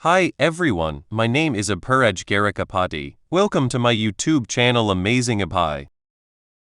Hi everyone, my name is Abhiraj Garikapati. Welcome to my YouTube channel Amazing Abhi.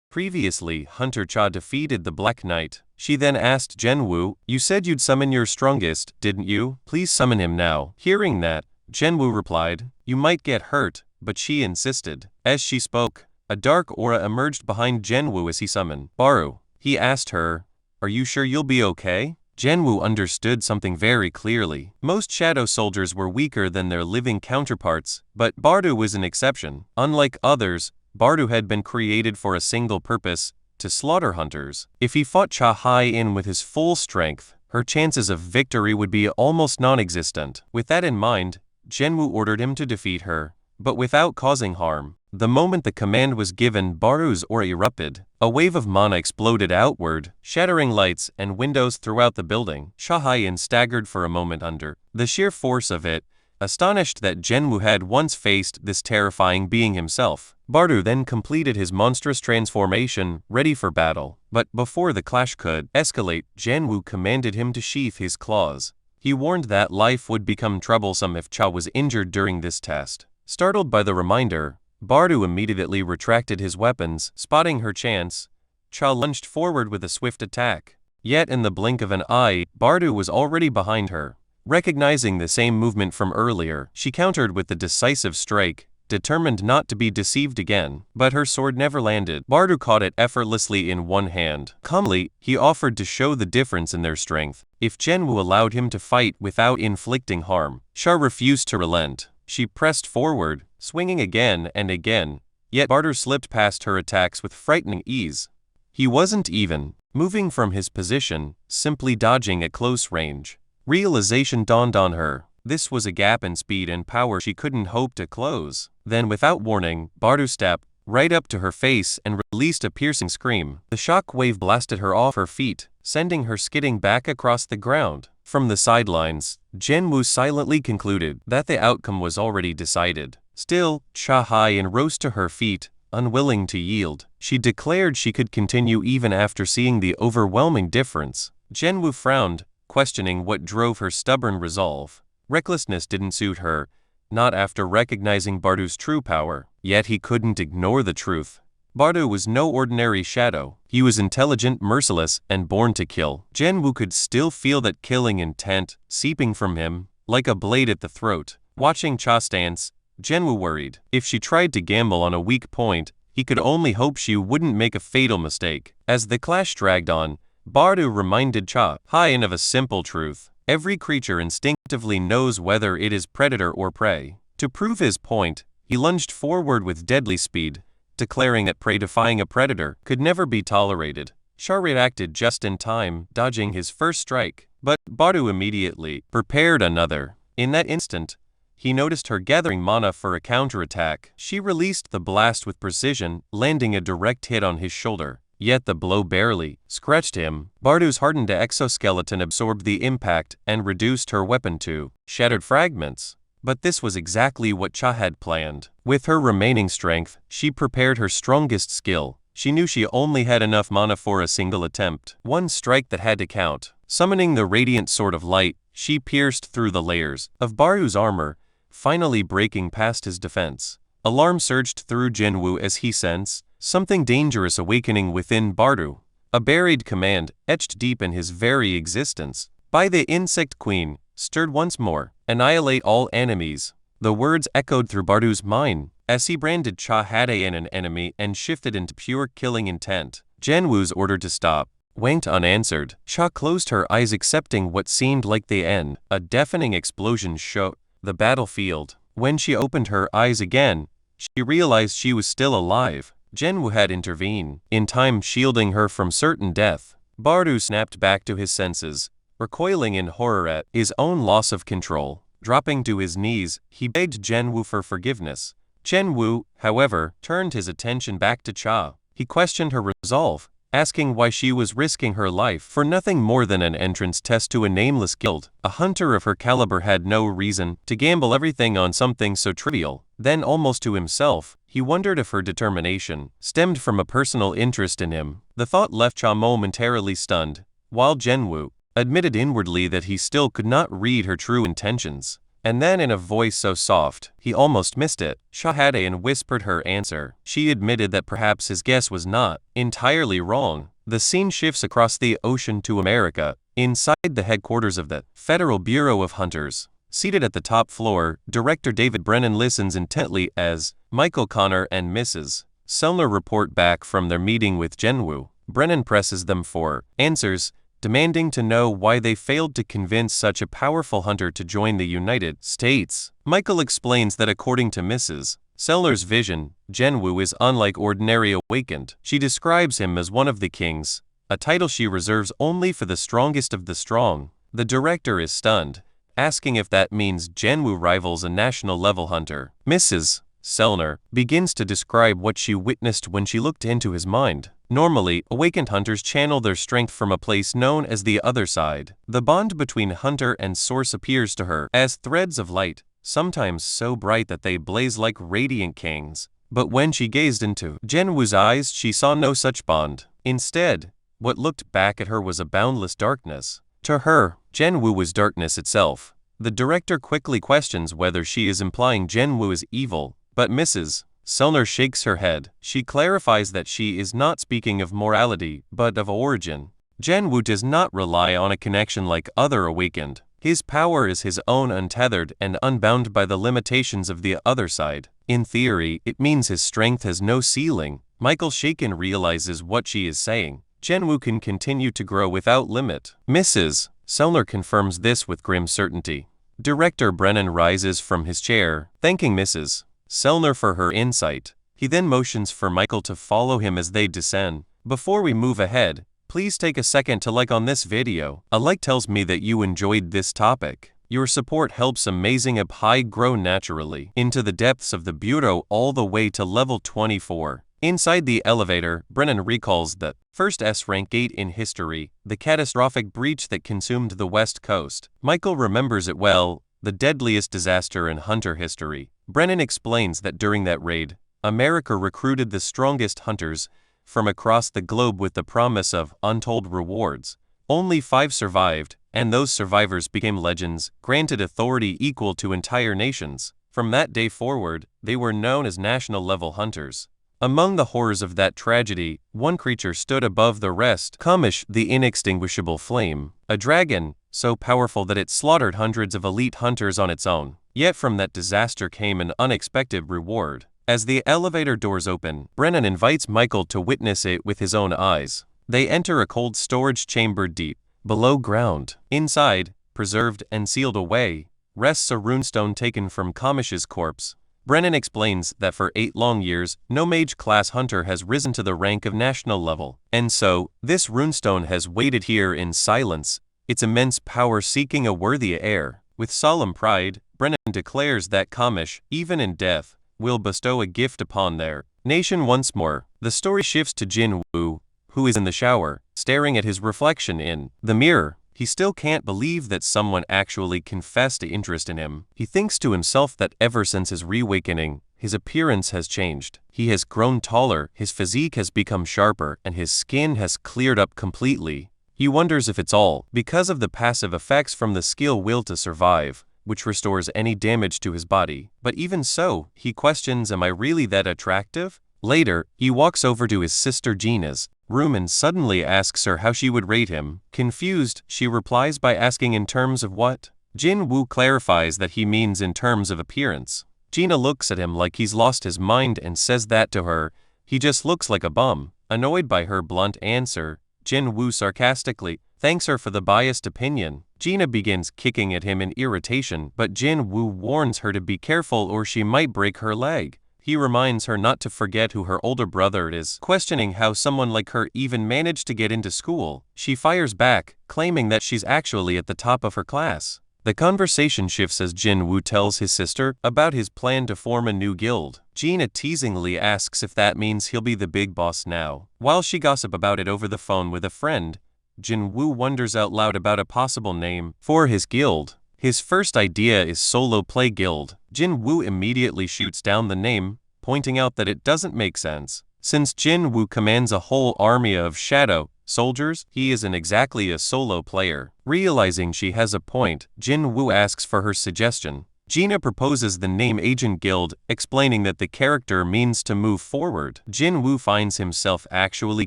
Previously, Hunter Cha defeated the Black Knight. She then asked Genwu, "You said you'd summon your strongest, didn't you? Please summon him now." Hearing that, Genwu replied, "You might get hurt," but she insisted. As she spoke, a dark aura emerged behind Genwu as he summoned Baru. He asked her, "Are you sure you'll be okay?" Genwu understood something very clearly. Most shadow soldiers were weaker than their living counterparts, but Bardu was an exception. Unlike others, Bardu had been created for a single purpose, to slaughter hunters. If he fought Cha Hai-in with his full strength, her chances of victory would be almost non-existent. With that in mind, Genwu ordered him to defeat her, but without causing harm. The moment the command was given, Baru's aura erupted. A wave of mana exploded outward, shattering lights and windows throughout the building. Cha Hai-in staggered for a moment under the sheer force of it, astonished that Genwu had once faced this terrifying being himself. Bardu then completed his monstrous transformation, ready for battle. But before the clash could escalate, Genwu commanded him to sheath his claws. He warned that life would become troublesome if Cha was injured during this test. Startled by the reminder, Bardu immediately retracted his weapons. Spotting her chance, Cha lunged forward with a swift attack. Yet in the blink of an eye, Bardu was already behind her. Recognizing the same movement from earlier, she countered with the decisive strike, determined not to be deceived again. But her sword never landed. Bardu caught it effortlessly in one hand. Calmly, he offered to show the difference in their strength. If Genwu allowed him to fight without inflicting harm, Cha refused to relent. She pressed forward, swinging again and again, yet Bardu slipped past her attacks with frightening ease. He wasn't even moving from his position, simply dodging at close range. Realization dawned on her. This was a gap in speed and power she couldn't hope to close. Then without warning, Bardu stepped right up to her face and released a piercing scream. The shock wave blasted her off her feet, sending her skidding back across the ground. From the sidelines, Genwu silently concluded that the outcome was already decided. Still, Cha Hai-in rose to her feet, unwilling to yield. She declared she could continue even after seeing the overwhelming difference. Genwu frowned, questioning what drove her stubborn resolve. Recklessness didn't suit her, not after recognizing Bardu's true power. Yet he couldn't ignore the truth. Bardu was no ordinary shadow. He was intelligent, merciless, and born to kill. Genwu could still feel that killing intent seeping from him, like a blade at the throat. Watching Cha's stance, Genwu worried. If she tried to gamble on a weak point, he could only hope she wouldn't make a fatal mistake. As the clash dragged on, Bardu reminded Cha Hai-in of a simple truth. Every creature instinctively knows whether it is predator or prey. To prove his point, he lunged forward with deadly speed, declaring that prey defying a predator could never be tolerated. Cha reacted just in time, dodging his first strike, but Bardu immediately prepared another. In that instant, he noticed her gathering mana for a counterattack. She released the blast with precision, landing a direct hit on his shoulder. Yet the blow barely scratched him. Bardu's hardened exoskeleton absorbed the impact and reduced her weapon to shattered fragments. But this was exactly what Cha had planned. With her remaining strength, she prepared her strongest skill. She knew she only had enough mana for a single attempt. One strike that had to count. Summoning the radiant sword of light, she pierced through the layers of Baru's armor, finally breaking past his defense. Alarm surged through Genwu as he sensed something dangerous awakening within Bardu. A buried command, etched deep in his very existence, by the Insect Queen, stirred once more. Annihilate all enemies. The words echoed through Bardu's mind, as he branded Cha Hai-in an enemy and shifted into pure killing intent. Genwu's order to stop went unanswered. Cha closed her eyes, accepting what seemed like the end. A deafening explosion shook the battlefield. When she opened her eyes again, she realized she was still alive. Genwu had intervened, in time shielding her from certain death. Bardu snapped back to his senses, recoiling in horror at his own loss of control. Dropping to his knees, he begged Genwu for forgiveness. Genwu, however, turned his attention back to Cha. He questioned her resolve, asking why she was risking her life for nothing more than an entrance test to a nameless guild. A hunter of her caliber had no reason to gamble everything on something so trivial. Then, almost to himself, he wondered if her determination stemmed from a personal interest in him. The thought left Cha momentarily stunned, while Genwu admitted inwardly that he still could not read her true intentions. And then in a voice so soft, he almost missed it, Shahadayan whispered her answer. She admitted that perhaps his guess was not entirely wrong. The scene shifts across the ocean to America, inside the headquarters of the Federal Bureau of Hunters. Seated at the top floor, Director David Brennan listens intently as Michael Connor and Mrs. Sellner report back from their meeting with Jinwoo. Brennan presses them for answers, demanding to know why they failed to convince such a powerful hunter to join the United States. Michael explains that according to Mrs. Sellner's vision, Jinwoo is unlike ordinary awakened. She describes him as one of the kings, a title she reserves only for the strongest of the strong. The director is stunned, asking if that means Jinwoo rivals a national-level hunter. Mrs. Sellner begins to describe what she witnessed when she looked into his mind. Normally, awakened hunters channel their strength from a place known as the other side. The bond between hunter and source appears to her as threads of light, sometimes so bright that they blaze like radiant kings. But when she gazed into Jinwoo's eyes, she saw no such bond. Instead, what looked back at her was a boundless darkness. To her, Jinwoo was darkness itself. The director quickly questions whether she is implying Jinwoo is evil, but Mrs. Sellner shakes her head. She clarifies that she is not speaking of morality, but of origin. Jinwoo does not rely on a connection like other awakened. His power is his own, untethered and unbound by the limitations of the other side. In theory, it means his strength has no ceiling. Michael shaken realizes what she is saying. Jinwoo can continue to grow without limit. Mrs. Sellner confirms this with grim certainty. Director Brennan rises from his chair, thanking Mrs. Sellner for her insight. He then motions for Michael to follow him as they descend. Before we move ahead, please take a second to like on this video. A like tells me that you enjoyed this topic. Your support helps Amazing Up grow naturally into the depths of the Bureau all the way to level 24. Inside the elevator, Brennan recalls the first S-rank gate in history, the catastrophic breach that consumed the West Coast. Michael remembers it well, the deadliest disaster in hunter history. Brennan explains that during that raid, America recruited the strongest hunters from across the globe with the promise of untold rewards. Only 5 survived, and those survivors became legends, granted authority equal to entire nations. From that day forward, they were known as national-level hunters. Among the horrors of that tragedy, one creature stood above the rest, Kamish, the inextinguishable flame, a dragon, so powerful that it slaughtered hundreds of elite hunters on its own. Yet from that disaster came an unexpected reward. As the elevator doors open, Brennan invites Michael to witness it with his own eyes. They enter a cold storage chamber deep below ground. Inside, preserved and sealed away, rests a runestone taken from Kamish's corpse. Brennan explains that for 8 long years, no mage-class hunter has risen to the rank of national level, and so, this runestone has waited here in silence, its immense power seeking a worthy heir. With solemn pride, Brennan declares that Kamish, even in death, will bestow a gift upon their nation once more. The story shifts to Jinwoo, who is in the shower, staring at his reflection in the mirror. He still can't believe that someone actually confessed interest in him. He thinks to himself that ever since his reawakening, his appearance has changed. He has grown taller, his physique has become sharper, and his skin has cleared up completely. He wonders if it's all because of the passive effects from the skill Will to Survive, which restores any damage to his body. But even so, he questions, am I really that attractive? Later, he walks over to his sister Gina's room and suddenly asks her how she would rate him. Confused, she replies by asking in terms of what? Jinwoo clarifies that he means in terms of appearance. Gina looks at him like he's lost his mind and says that to her, he just looks like a bum. Annoyed by her blunt answer, Jinwoo sarcastically thanks her for the biased opinion. Gina begins kicking at him in irritation, but Jinwoo warns her to be careful or she might break her leg. He reminds her not to forget who her older brother is, questioning how someone like her even managed to get into school. She fires back, claiming that she's actually at the top of her class. The conversation shifts as Jinwoo tells his sister about his plan to form a new guild. Gina teasingly asks if that means he'll be the big boss now. While she gossips about it over the phone with a friend, Jinwoo wonders out loud about a possible name for his guild. His first idea is Solo Play Guild. Jinwoo immediately shoots down the name, pointing out that it doesn't make sense. Since Jinwoo commands a whole army of shadow soldiers, he isn't exactly a solo player. Realizing she has a point, Jinwoo asks for her suggestion. Gina proposes the name Agent Guild, explaining that the character means to move forward. Jin-woo finds himself actually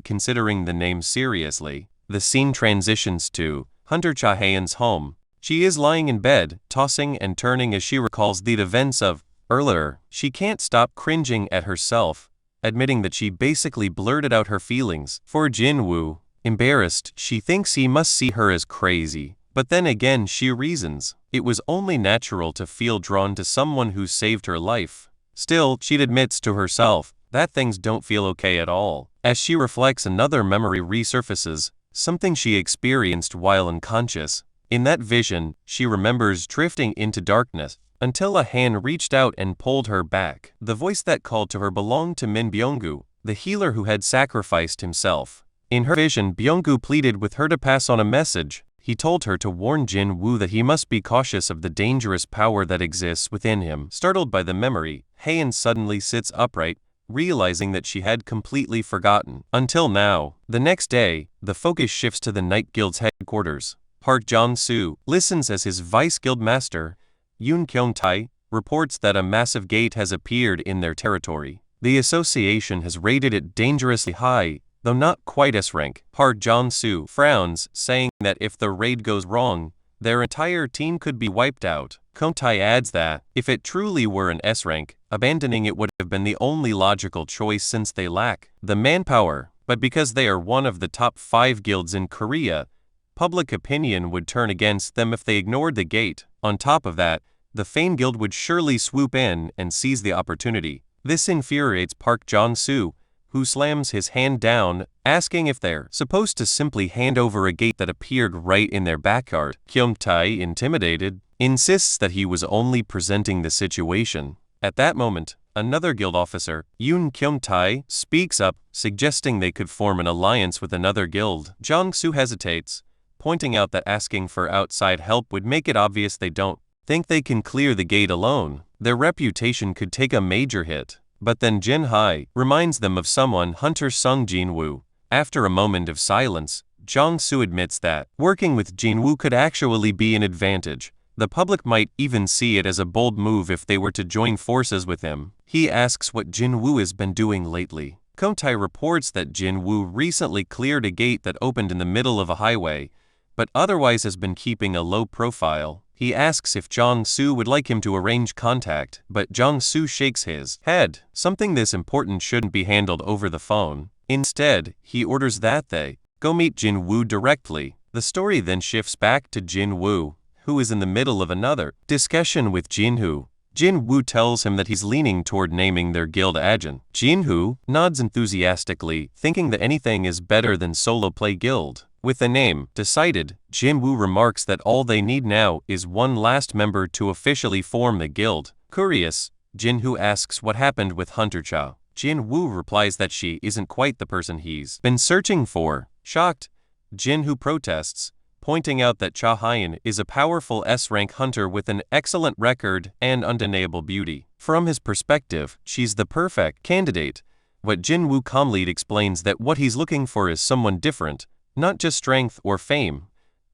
considering the name seriously. The scene transitions to Hunter Cha-haen's home. She is lying in bed, tossing and turning as she recalls the events of earlier. She can't stop cringing at herself, admitting that she basically blurted out her feelings. For Jin-woo, embarrassed, she thinks he must see her as crazy. But then again she reasons, it was only natural to feel drawn to someone who saved her life. Still, she admits to herself that things don't feel okay at all. As she reflects, another memory resurfaces, something she experienced while unconscious. In that vision, she remembers drifting into darkness, until a hand reached out and pulled her back. The voice that called to her belonged to Min Byung-gu, the healer who had sacrificed himself. In her vision, Byung-gu pleaded with her to pass on a message. He told her to warn Jin-woo that he must be cautious of the dangerous power that exists within him. Startled by the memory, Haein suddenly sits upright, realizing that she had completely forgotten. Until now. The next day, the focus shifts to the Night Guild's headquarters. Park Jong-soo listens as his vice guild master, Yoon Kyung-tae, reports that a massive gate has appeared in their territory. The association has rated it dangerously high, though not quite S-rank. Park Jong-soo frowns, saying that if the raid goes wrong, their entire team could be wiped out. Kyung-tae adds that, if it truly were an S-rank, abandoning it would have been the only logical choice since they lack the manpower. But because they are one of the top 5 guilds in Korea, public opinion would turn against them if they ignored the gate. On top of that, the Fame Guild would surely swoop in and seize the opportunity. This infuriates Park Jong-soo, who slams his hand down, asking if they're supposed to simply hand over a gate that appeared right in their backyard. Kyung-tae, intimidated, insists that he was only presenting the situation. At that moment, another guild officer, Yoon Kyung-tae, speaks up, suggesting they could form an alliance with another guild. Jong-soo hesitates, pointing out that asking for outside help would make it obvious they don't think they can clear the gate alone. Their reputation could take a major hit. But then Jin-hae reminds them of someone, Hunter Sung Jin-woo. After a moment of silence, Jong-soo admits that working with Jin-woo could actually be an advantage. The public might even see it as a bold move if they were to join forces with him. He asks what Jin-woo has been doing lately. Kyung-tae reports that Jin-woo recently cleared a gate that opened in the middle of a highway, but otherwise has been keeping a low profile. He asks if Jong-soo would like him to arrange contact, but Jong-soo shakes his head. Something this important shouldn't be handled over the phone. Instead, he orders that they go meet Jin-woo directly. The story then shifts back to Jin-woo, who is in the middle of another discussion with Jin-hoo. Jin-woo tells him that he's leaning toward naming their guild agent. Jin-hoo nods enthusiastically, thinking that anything is better than solo play guild. With the name decided, Jin-woo remarks that all they need now is one last member to officially form the guild. Curious, Jin-hoo asks what happened with Hunter Cha. Jin-woo replies that she isn't quite the person he's been searching for. Shocked, Jin-hoo protests, pointing out that Cha-haen is a powerful S-rank hunter with an excellent record and undeniable beauty. From his perspective, she's the perfect candidate. But Jin-woo calmly explains that what he's looking for is someone different, not just strength or fame,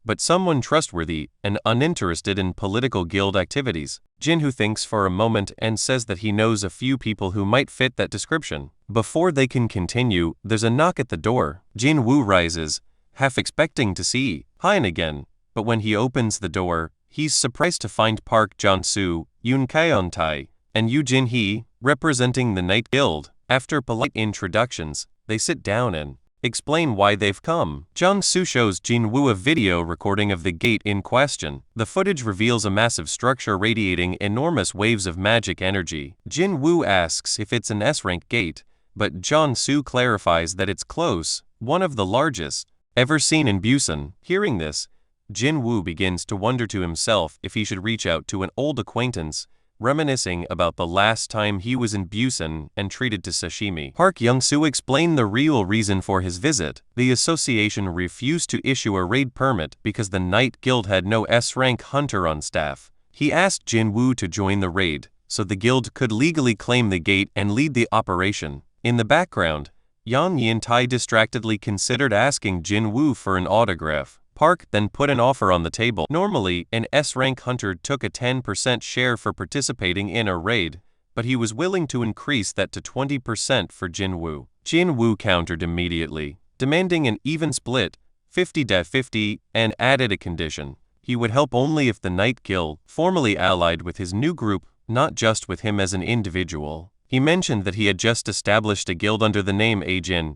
but someone trustworthy and uninterested in political guild activities. Jin-hoo thinks for a moment and says that he knows a few people who might fit that description. Before they can continue, there's a knock at the door. Jin-woo rises, half expecting to see Haein again, but when he opens the door, he's surprised to find Park Jong-soo, Yoon Kyung-tae, and Yoo Jin-hee, representing the Night Guild. After polite introductions, they sit down and explain why they've come. Jong-soo shows Jin-woo a video recording of the gate in question. The footage reveals a massive structure radiating enormous waves of magic energy. Jin-woo asks if it's an S-rank gate, but Jong-soo clarifies that it's close, one of the largest ever seen in Busan. Hearing this, Jin-woo begins to wonder to himself if he should reach out to an old acquaintance, reminiscing about the last time he was in Busan and treated to sashimi. Park Young-soo explained the real reason for his visit. The association refused to issue a raid permit because the Night Guild had no S-rank hunter on staff. He asked Jin-woo to join the raid, so the guild could legally claim the gate and lead the operation. In the background, Yang Yin-tae distractedly considered asking Jin-woo for an autograph. Park then put an offer on the table. Normally, an S-rank hunter took a 10% share for participating in a raid, but he was willing to increase that to 20% for Jinwoo. Jinwoo countered immediately, demanding an even split, 50-50, and added a condition. He would help only if the Night Guild formally allied with his new group, not just with him as an individual. He mentioned that he had just established a guild under the name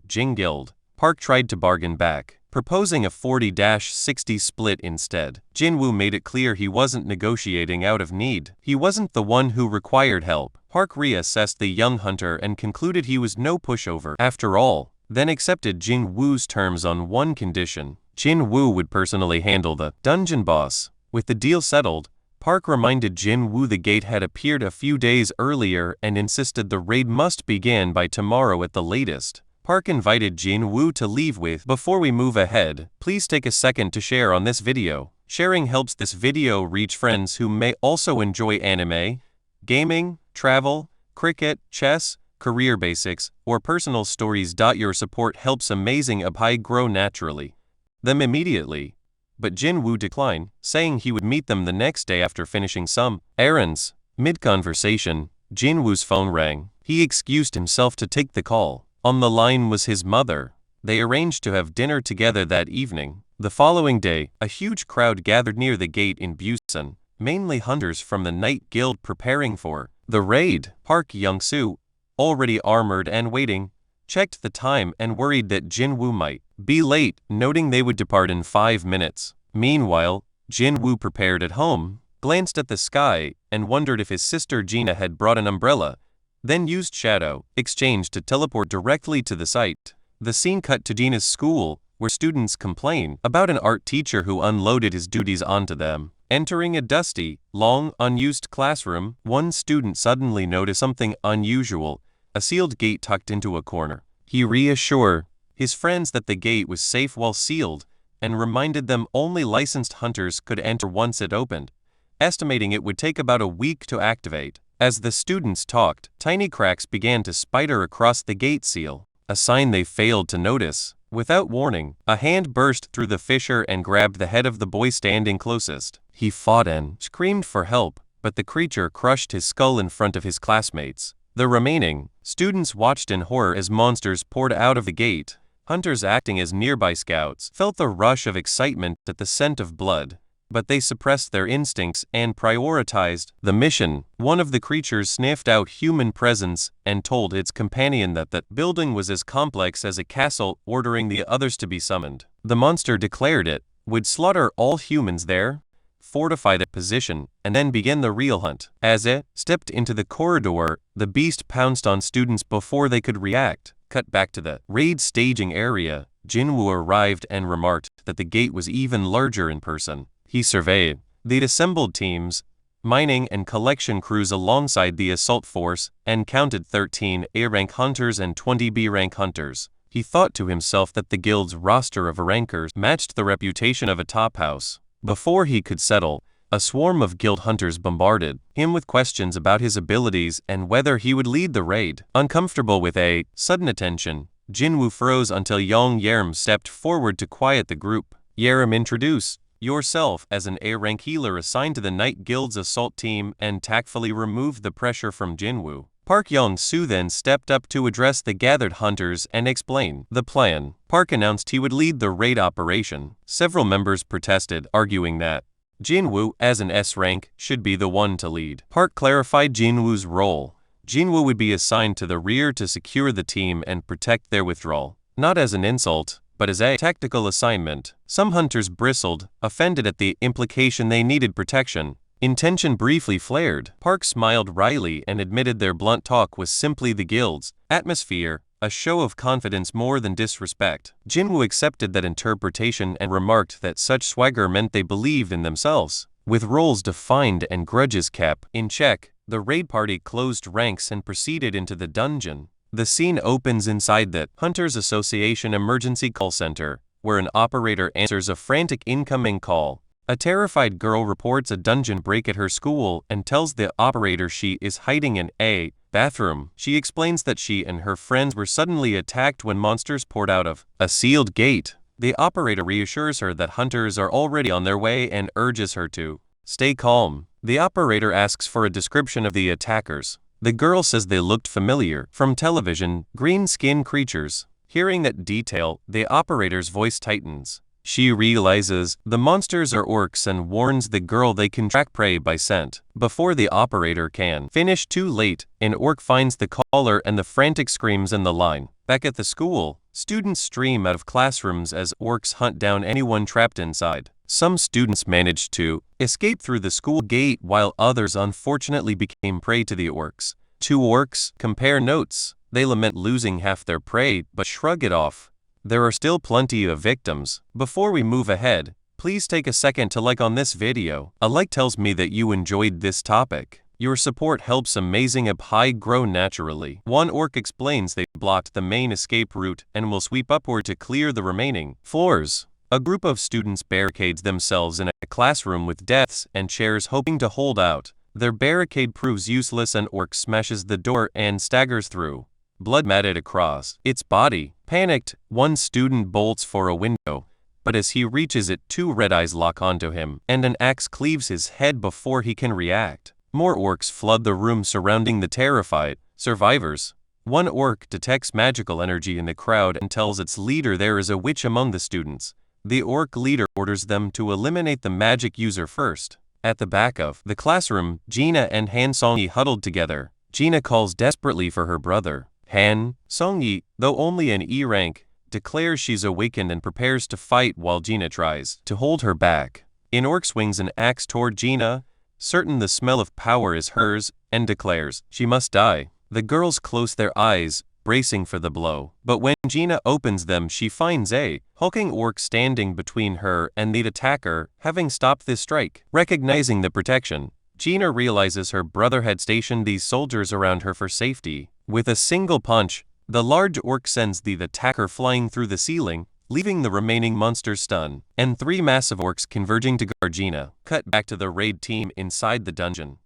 Jing Guild. Park tried to bargain back, proposing a 40-60 split instead. Jinwoo made it clear he wasn't negotiating out of need. He wasn't the one who required help. Park reassessed the young hunter and concluded he was no pushover after all, then accepted Jinwoo's terms on one condition. Jinwoo would personally handle the dungeon boss. With the deal settled, Park reminded Jinwoo the gate had appeared a few days earlier and insisted the raid must begin by tomorrow at the latest. Park invited Jinwoo to leave with, "Before we move ahead, please take a second to share on this video. Sharing helps this video reach friends who may also enjoy anime, gaming, travel, cricket, chess, career basics, or personal stories. Your support helps Amazing Appy grow naturally." Them immediately, but Jinwoo declined, saying he would meet them the next day after finishing some errands. Mid-conversation, Jinwoo's phone rang. He excused himself to take the call. On the line was his mother. They arranged to have dinner together that evening. The following day, a huge crowd gathered near the gate in Busan, mainly hunters from the Night Guild preparing for the raid. Park Young-soo, already armored and waiting, checked the time and worried that Jinwoo might be late, noting they would depart in 5 minutes. Meanwhile, Jinwoo prepared at home, glanced at the sky, and wondered if his sister Gina had brought an umbrella, then used Shadow Exchange to teleport directly to the site. The scene cut to Gina's school, where students complain about an art teacher who unloaded his duties onto them. Entering a dusty, long, unused classroom, one student suddenly noticed something unusual: a sealed gate tucked into a corner. He reassured his friends that the gate was safe while sealed, and reminded them only licensed hunters could enter once it opened, estimating it would take about a week to activate. As the students talked, tiny cracks began to spider across the gate seal, a sign they failed to notice. Without warning, a hand burst through the fissure and grabbed the head of the boy standing closest. He fought and screamed for help, but the creature crushed his skull in front of his classmates. The remaining students watched in horror as monsters poured out of the gate. Hunters acting as nearby scouts felt the rush of excitement at the scent of blood, but they suppressed their instincts and prioritized the mission. One of the creatures sniffed out human presence and told its companion that the building was as complex as a castle, ordering the others to be summoned. The monster declared it would slaughter all humans there, fortify the position, and then begin the real hunt. As it stepped into the corridor, the beast pounced on students before they could react. Cut back to the raid staging area. Jinwoo arrived and remarked that the gate was even larger in person. He surveyed. They'd assembled teams, mining and collection crews alongside the assault force, and counted 13 A-rank hunters and 20 B-rank hunters. He thought to himself that the guild's roster of rankers matched the reputation of a top house. Before he could settle, a swarm of guild hunters bombarded him with questions about his abilities and whether he would lead the raid. Uncomfortable with a sudden attention, Jinwoo froze until Young Yerm stepped forward to quiet the group. Yerm introduced yourself as an A-rank healer assigned to the Night Guild's assault team and tactfully removed the pressure from Jinwoo. Park Young-soo then stepped up to address the gathered hunters and explain the plan. Park announced he would lead the raid operation. Several members protested, arguing that Jinwoo, as an S-rank, should be the one to lead. Park clarified Jinwoo's role. Jinwoo would be assigned to the rear to secure the team and protect their withdrawal, not as an insult, but as a tactical assignment. Some hunters bristled, offended at the implication they needed protection. Intention briefly flared. Park smiled wryly and admitted their blunt talk was simply the guild's atmosphere, a show of confidence more than disrespect. Jinwoo accepted that interpretation and remarked that such swagger meant they believed in themselves. With roles defined and grudges kept in check, the raid party closed ranks and proceeded into the dungeon. The scene opens inside the Hunters Association Emergency Call Center, where an operator answers a frantic incoming call. A terrified girl reports a dungeon break at her school and tells the operator she is hiding in a bathroom. She explains that she and her friends were suddenly attacked when monsters poured out of a sealed gate. The operator reassures her that hunters are already on their way and urges her to stay calm. The operator asks for a description of the attackers. The girl says they looked familiar from television, green-skinned creatures. Hearing that detail, the operator's voice tightens. She realizes the monsters are orcs and warns the girl they can track prey by scent. Before the operator can finish, too late, an orc finds the caller and the frantic screams in the line. Back at the school, students stream out of classrooms as orcs hunt down anyone trapped inside. Some students managed to escape through the school gate while others unfortunately became prey to the orcs. Two orcs compare notes. They lament losing half their prey but shrug it off. There are still plenty of victims. Before we move ahead, please take a second to like on this video. A like tells me that you enjoyed this topic. Your support helps Amazing Apply grow naturally. One orc explains they blocked the main escape route and will sweep upward to clear the remaining floors. A group of students barricades themselves in a classroom with desks and chairs hoping to hold out. Their barricade proves useless and orc smashes the door and staggers through. Blood matted across its body. Panicked, one student bolts for a window, but as he reaches it, two red eyes lock onto him, and an axe cleaves his head before he can react. More orcs flood the room surrounding the terrified survivors. One orc detects magical energy in the crowd and tells its leader there is a witch among the students. The orc leader orders them to eliminate the magic user first. At the back of the classroom, Gina and Han Songyi huddled together. Gina calls desperately for her brother. Han Songyi, though only an E rank, declares she's awakened and prepares to fight while Gina tries to hold her back. An orc swings an axe toward Gina, certain the smell of power is hers, and declares she must die. The girls close their eyes, bracing for the blow. But when Gina opens them, she finds a hulking orc standing between her and the attacker, having stopped this strike. Recognizing the protection, Gina realizes her brother had stationed these soldiers around her for safety. With a single punch, the large orc sends the attacker flying through the ceiling, leaving the remaining monsters stunned, and three massive orcs converging to guard Gina. Cut back to the raid team inside the dungeon.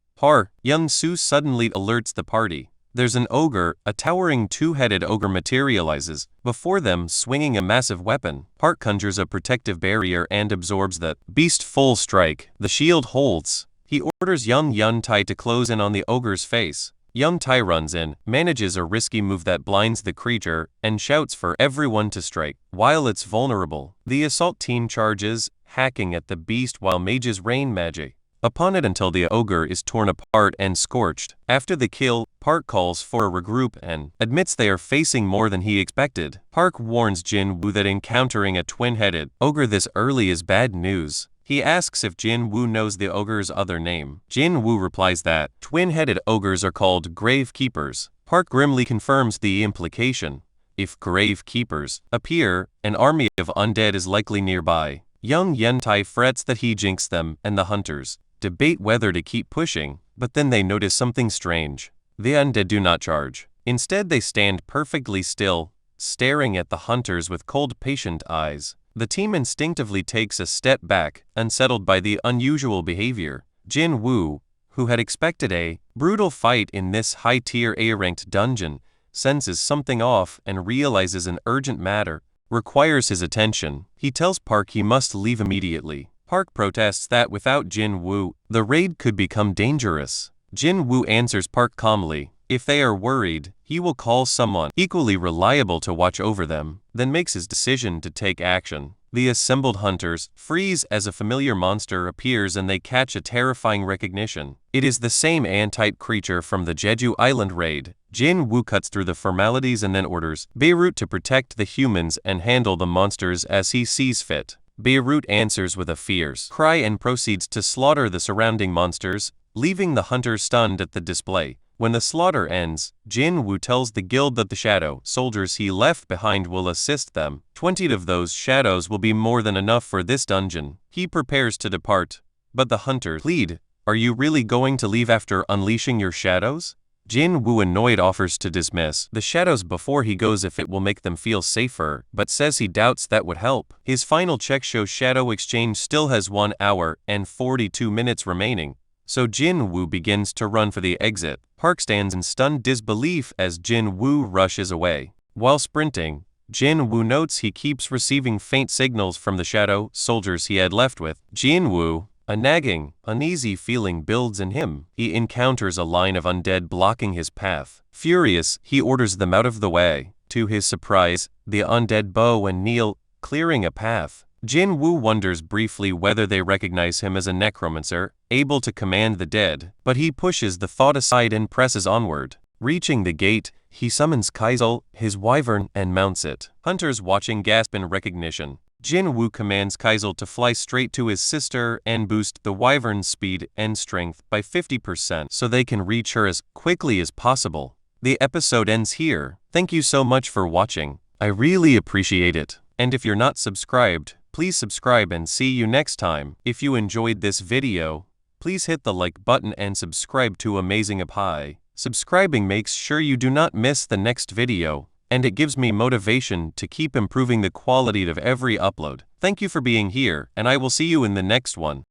Young Su suddenly alerts the party. There's an ogre, a towering two-headed ogre materializes before them, swinging a massive weapon. Park conjures a protective barrier and absorbs the beast full strike. The shield holds. He orders young Yun Tai to close in on the ogre's face. Young Tai runs in, manages a risky move that blinds the creature, and shouts for everyone to strike. While it's vulnerable, the assault team charges, hacking at the beast while mages rain magic upon it until the ogre is torn apart and scorched. After the kill, Park calls for a regroup and admits they are facing more than he expected. Park warns Jin Woo that encountering a twin-headed ogre this early is bad news. He asks if Jin Woo knows the ogre's other name. Jin Woo replies that twin-headed ogres are called grave keepers. Park grimly confirms the implication. If grave keepers appear, an army of undead is likely nearby. Young Yun Tai frets that he jinxed them, and the hunters debate whether to keep pushing, but then they notice something strange. The undead do not charge. Instead, they stand perfectly still, staring at the hunters with cold, patient eyes. The team instinctively takes a step back, unsettled by the unusual behavior. Jin Woo, who had expected a brutal fight in this high-tier A-ranked dungeon, senses something off and realizes an urgent matter requires his attention. He tells Park he must leave immediately. Park protests that without Jin Woo, the raid could become dangerous. Jin Woo answers Park calmly. If they are worried, he will call someone equally reliable to watch over them, then makes his decision to take action. The assembled hunters freeze as a familiar monster appears and they catch a terrifying recognition. It is the same ant-type creature from the Jeju Island raid. Jin Woo cuts through the formalities and then orders Beirut to protect the humans and handle the monsters as he sees fit. Beirut answers with a fierce cry and proceeds to slaughter the surrounding monsters, leaving the hunters stunned at the display. When the slaughter ends, Jin Woo tells the guild that the shadow soldiers he left behind will assist them. 20 of those shadows will be more than enough for this dungeon. He prepares to depart, but the hunters plead, "Are you really going to leave after unleashing your shadows?" Jin Woo, annoyed, offers to dismiss the shadows before he goes if it will make them feel safer, but says he doubts that would help. His final check shows Shadow Exchange still has 1 hour and 42 minutes remaining, so Jin Woo begins to run for the exit. Park stands in stunned disbelief as Jin Woo rushes away. While sprinting, Jin-woo notes he keeps receiving faint signals from the shadow soldiers he had left with. Jin-woo, a nagging, uneasy feeling builds in him. He encounters a line of undead blocking his path. Furious, he orders them out of the way. To his surprise, the undead bow and kneel, clearing a path. Jin-woo wonders briefly whether they recognize him as a necromancer, able to command the dead, but he pushes the thought aside and presses onward. Reaching the gate, he summons Kaizul, his wyvern, and mounts it. Hunters watching gasp in recognition. Jin-woo commands Kaizul to fly straight to his sister and boost the wyvern's speed and strength by 50% so they can reach her as quickly as possible. The episode ends here. Thank you so much for watching. I really appreciate it. And if you're not subscribed, please subscribe and see you next time. If you enjoyed this video, please hit the like button and subscribe to Amazing Appy. Subscribing makes sure you do not miss the next video, and it gives me motivation to keep improving the quality of every upload. Thank you for being here, and I will see you in the next one.